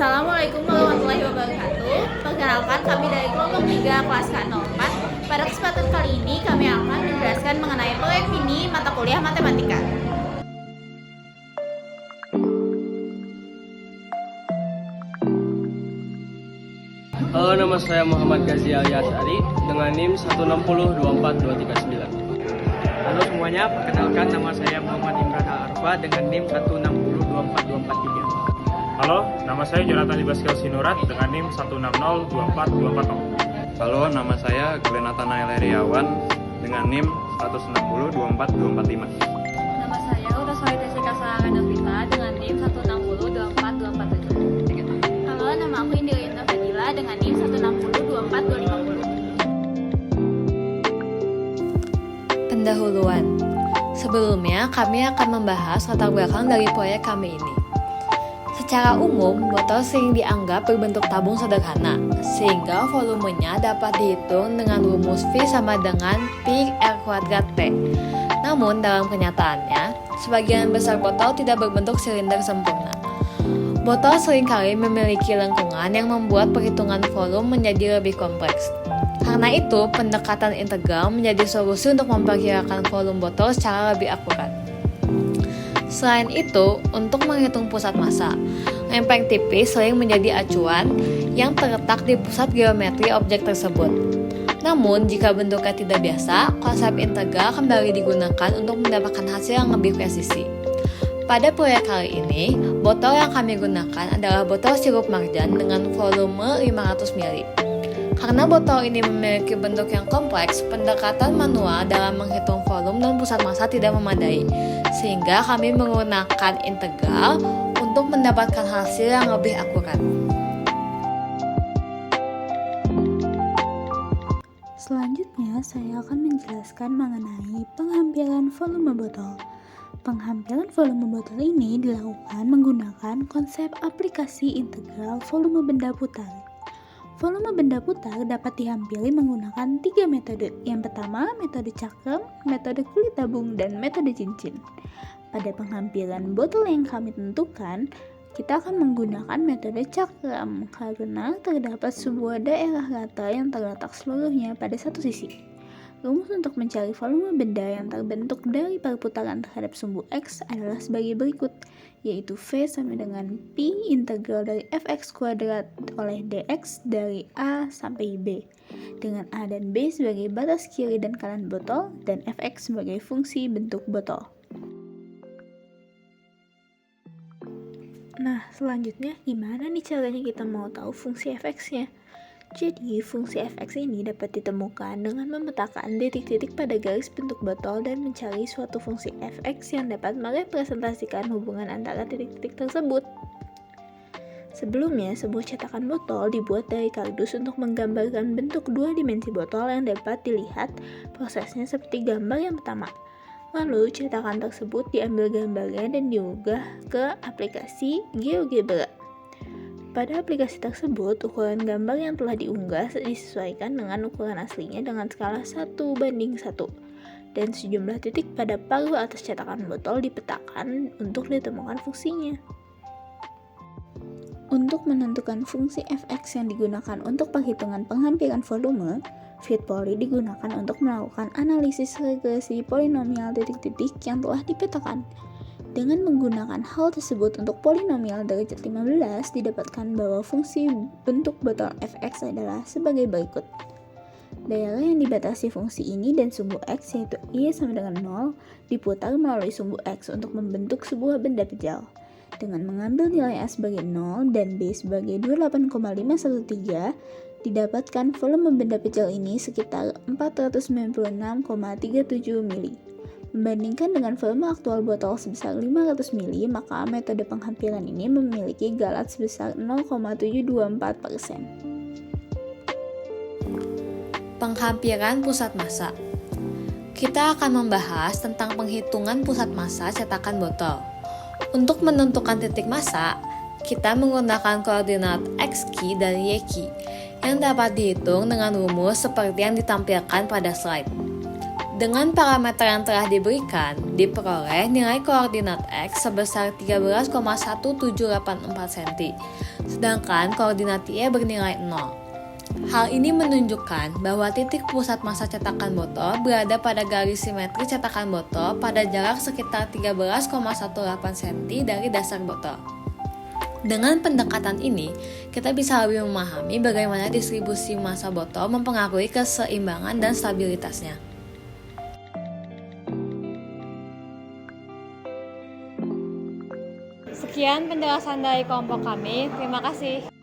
Assalamualaikum warahmatullahi wabarakatuh. Perkenalkan, kami dari kelompok 3 kelas K04. Pada kesempatan kali ini kami akan menjelaskan mengenai proyek mini mata kuliah matematika. Halo, nama saya Muhammad Gazi alias Ali dengan NIM 1602439. Halo semuanya, perkenalkan nama saya Muhammad Imran Al-Arfa dengan NIM 1602423. Halo, nama saya Jonathan Ibaskal Sinurat dengan NIM 1602424. Halo, nama saya Glenn Nathanael Heriawan dengan NIM 1602425. Nama saya Uta Solita Sikasa Novita dengan NIM 1602427. Halo, nama aku Indira Yunta Fadila dengan NIM 1602450. Pendahuluan. Sebelumnya, kami akan membahas latar belakang dari proyek kami ini. Secara umum, botol sering dianggap berbentuk tabung sederhana, sehingga volumenya dapat dihitung dengan rumus V sama dengan pi R kuadrat T. Namun, dalam kenyataannya, sebagian besar botol tidak berbentuk silinder sempurna. Botol seringkali memiliki lengkungan yang membuat perhitungan volume menjadi lebih kompleks. Karena itu, pendekatan integral menjadi solusi untuk memperkirakan volume botol secara lebih akurat. Selain itu, untuk menghitung pusat massa, lempeng tipis sering menjadi acuan yang terletak di pusat geometri objek tersebut. Namun, jika bentuknya tidak biasa, konsep integral kembali digunakan untuk mendapatkan hasil yang lebih presisi. Pada proyek kali ini, botol yang kami gunakan adalah botol sirup marjan dengan volume 500 ml. Karena botol ini memiliki bentuk yang kompleks, pendekatan manual dalam menghitung volume dan pusat massa tidak memadai, sehingga kami menggunakan integral untuk mendapatkan hasil yang lebih akurat. Selanjutnya, saya akan menjelaskan mengenai penghampiran volume botol. Penghampiran volume botol ini dilakukan menggunakan konsep aplikasi integral volume benda putar. Volume benda putar dapat dihampiri menggunakan 3 metode. Yang pertama, metode cakram, metode kulit tabung, dan metode cincin. Pada penghampiran botol yang kami tentukan, kita akan menggunakan metode cakram karena terdapat sebuah daerah rata yang terletak seluruhnya pada satu sisi. Rumus untuk mencari volume benda yang terbentuk dari perputaran terhadap sumbu X adalah sebagai berikut, yaitu V sama dengan Pi integral dari Fx kuadrat oleh dx dari A sampai B, dengan A dan B sebagai batas kiri dan kanan botol, dan Fx sebagai fungsi bentuk botol. Nah, selanjutnya gimana nih caranya kita mau tahu fungsi Fx-nya? Jadi, fungsi Fx ini dapat ditemukan dengan memetakan titik-titik pada garis bentuk botol dan mencari suatu fungsi Fx yang dapat merepresentasikan hubungan antara titik-titik tersebut. Sebelumnya, sebuah cetakan botol dibuat dari kardus untuk menggambarkan bentuk dua dimensi botol yang dapat dilihat prosesnya seperti gambar yang pertama. Lalu, cetakan tersebut diambil gambarnya dan diunggah ke aplikasi GeoGebra. Pada aplikasi tersebut, ukuran gambar yang telah diunggah disesuaikan dengan ukuran aslinya dengan skala 1:1, dan sejumlah titik pada paruh atas cetakan botol dipetakan untuk ditemukan fungsinya. Untuk menentukan fungsi Fx yang digunakan untuk perhitungan penghampiran volume, Fitpoli digunakan untuk melakukan analisis regresi polinomial titik-titik yang telah dipetakan. Dengan menggunakan hal tersebut untuk polinomial derajat 15, didapatkan bahwa fungsi bentuk botol Fx adalah sebagai berikut. Daerah yang dibatasi fungsi ini dan sumbu X, yaitu I sama dengan 0, diputar melalui sumbu X untuk membentuk sebuah benda pejal. Dengan mengambil nilai A sebagai 0 dan B sebagai 28,513, didapatkan volume benda pejal ini sekitar 496,37 mili. Membandingkan dengan volume aktual botol sebesar 500 mili, maka metode penghampiran ini memiliki galat sebesar 0,724%. Penghampiran pusat massa. Kita akan membahas tentang penghitungan pusat massa cetakan botol. Untuk menentukan titik massa, kita menggunakan koordinat X key dan Y key yang dapat dihitung dengan rumus seperti yang ditampilkan pada slide. Dengan parameter yang telah diberikan, diperoleh nilai koordinat X sebesar 13,1784 cm, sedangkan koordinat Y bernilai 0. Hal ini menunjukkan bahwa titik pusat massa cetakan botol berada pada garis simetri cetakan botol pada jarak sekitar 13,18 cm dari dasar botol. Dengan pendekatan ini, kita bisa lebih memahami bagaimana distribusi massa botol mempengaruhi keseimbangan dan stabilitasnya. Sekian penjelasan dari kelompok kami. Terima kasih.